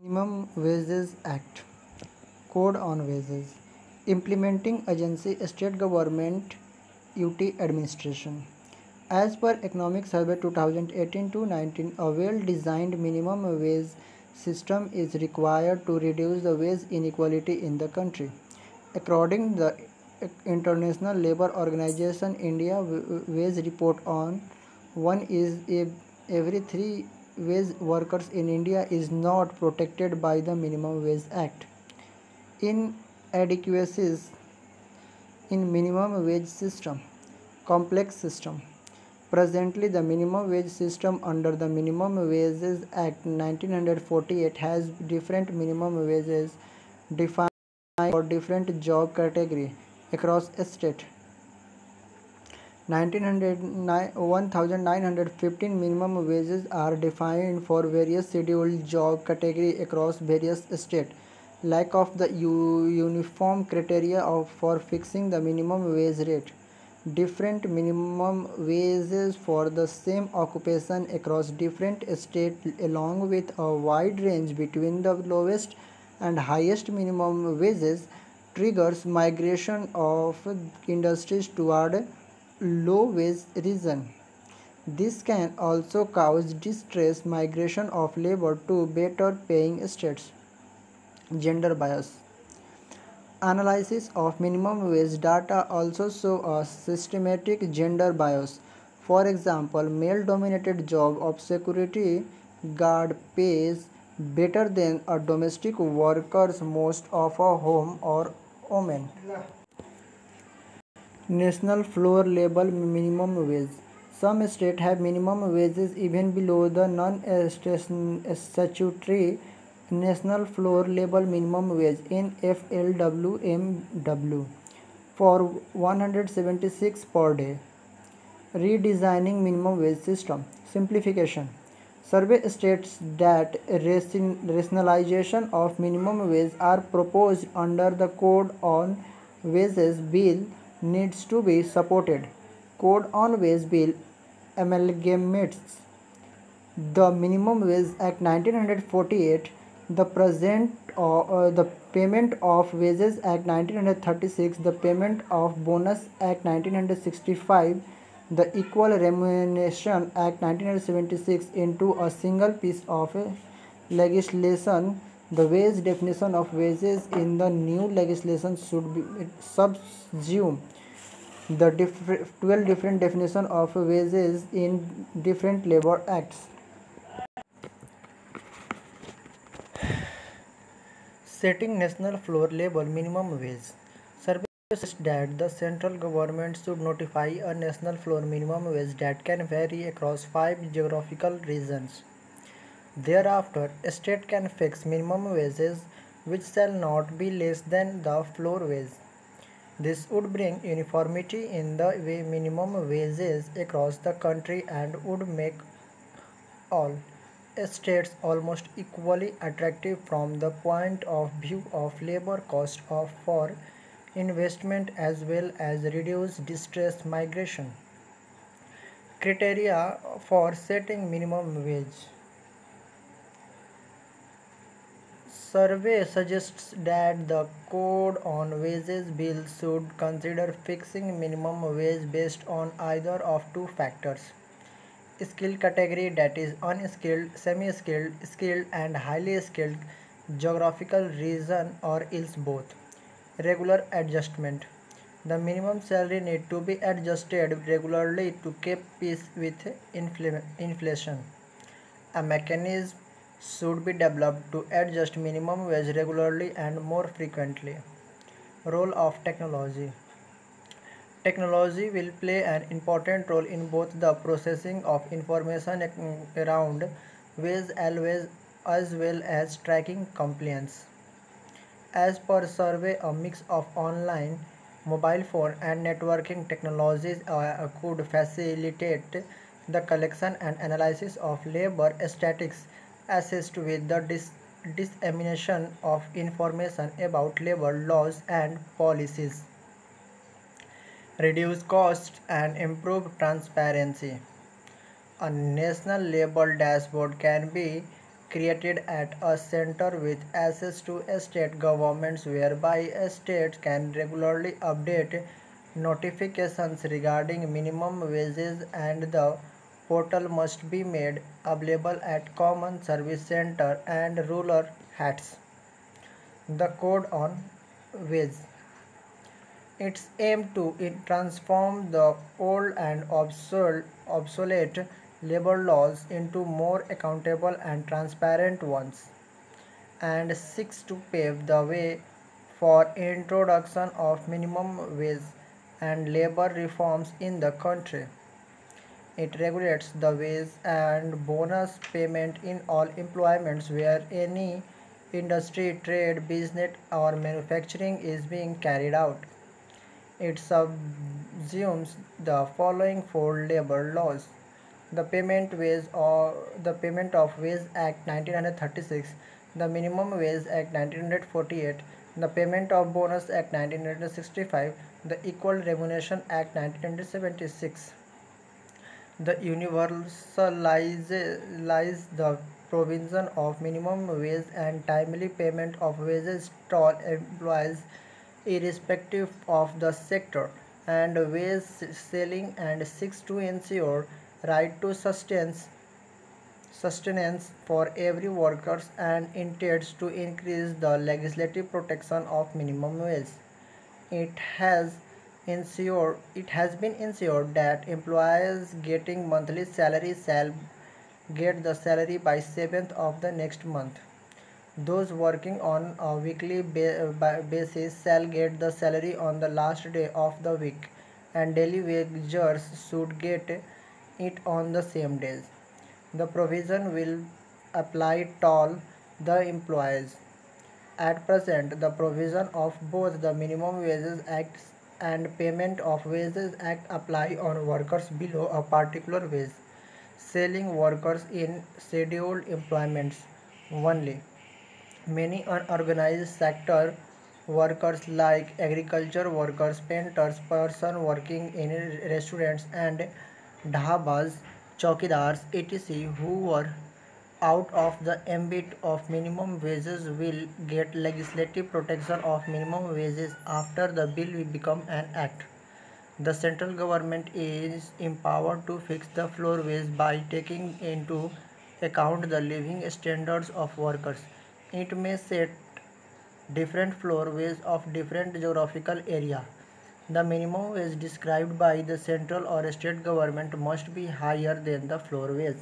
Minimum Wages Act Code on Wages Implementing Agency State Government UT Administration. As per Economic Survey 2018 to 19, a well-designed minimum wage system is required to reduce the wage inequality in the country. According to the International Labour Organization, India wage report on one is every three wage workers in India is not protected by the Minimum Wage Act. Inadequacies in minimum wage system. Complex system. Presently, the minimum wage system under the Minimum Wages Act 1948 has different minimum wages defined for different job category across a state. 1915 minimum wages are defined for various scheduled job category across various states. Lack of the uniform criteria for fixing the minimum wage rate. Different minimum wages for the same occupation across different states along with a wide range between the lowest and highest minimum wages triggers migration of industries toward low wage region. This can also cause distress migration of labor to better paying states. Gender bias. Analysis of minimum wage data also show a systematic gender bias. For example, male-dominated job of security guard pays better than a domestic workers most of a home or women. National floor level minimum wage. Some states have minimum wages even below the non-statutory national floor level minimum wage (NFLWMW) for 176 per day. Redesigning minimum wage system. Simplification. Survey states that rationalization of minimum wage are proposed under the Code on Wages Bill needs to be supported. Code on Wage Bill amalgamates the Minimum Wage Act 1948, the Payment of Wages Act 1936, the Payment of Bonus Act 1965, the Equal Remuneration Act 1976 into a single piece of legislation. The wage definition of wages in the new legislation should be subsume the 12 different definitions of wages in different labor acts. Setting national floor level minimum wage. Survey suggests that the central government should notify a national floor minimum wage that can vary across 5 geographical regions. Thereafter, a state can fix minimum wages which shall not be less than the floor wage. This would bring uniformity in the minimum wages across the country and would make all states almost equally attractive from the point of view of labor cost for investment as well as reduce distress migration. Criteria for setting minimum wage. Survey suggests that the Code on Wages Bill should consider fixing minimum wage based on either of two factors: skill category, that is unskilled, semi-skilled, skilled and highly skilled, geographical region, or else both. Regular adjustment. The minimum salary need to be adjusted regularly to keep pace with inflation. A mechanism should be developed to adjust minimum wage regularly and more frequently. Role of technology. Technology will play an important role in both the processing of information around wage as well as tracking compliance. As per survey, a mix of online, mobile phone and networking technologies could facilitate the collection and analysis of labor statistics, assist with the dissemination of information about labor laws and policies, reduce costs and improve transparency. A national labor dashboard can be created at a center with access to state governments, whereby states can regularly update notifications regarding minimum wages, and the portal must be made available at common service center and rural hats. The code on wage. Its aim to transform the old and obsolete labor laws into more accountable and transparent ones, and seeks to pave the way for introduction of minimum wage and labor reforms in the country. It regulates the wage and bonus payment in all employments where any industry, trade, business, or manufacturing is being carried out. It subsumes the following four labor laws: the Payment of Wage Act 1936, the Minimum Wage Act 1948, the Payment of Bonus Act 1965, the Equal Remuneration Act 1976. The universalize the provision of minimum wage and timely payment of wages to all employees irrespective of the sector and wage selling, and seeks to ensure right to sustenance for every worker, and intends to increase the legislative protection of minimum wage. It has it has been ensured that employees getting monthly salary shall get the salary by 7th of the next month. Those working on a weekly basis shall get the salary on the last day of the week, and daily wagers should get it on the same days. The provision will apply to all the employees. At present, the provision of both the Minimum Wages Act and Payment of Wages Act apply on workers below a particular wage, selling workers in scheduled employments only. Many unorganized sector workers like agriculture workers, painters, person working in restaurants and dhabas, chowkidars, etc., who were out of the ambit of minimum wages will get legislative protection of minimum wages after the bill will become an act. The central government is empowered to fix the floor wage by taking into account the living standards of workers. It may set different floor wage of different geographical area. The minimum wage described by the central or state government must be higher than the floor wage.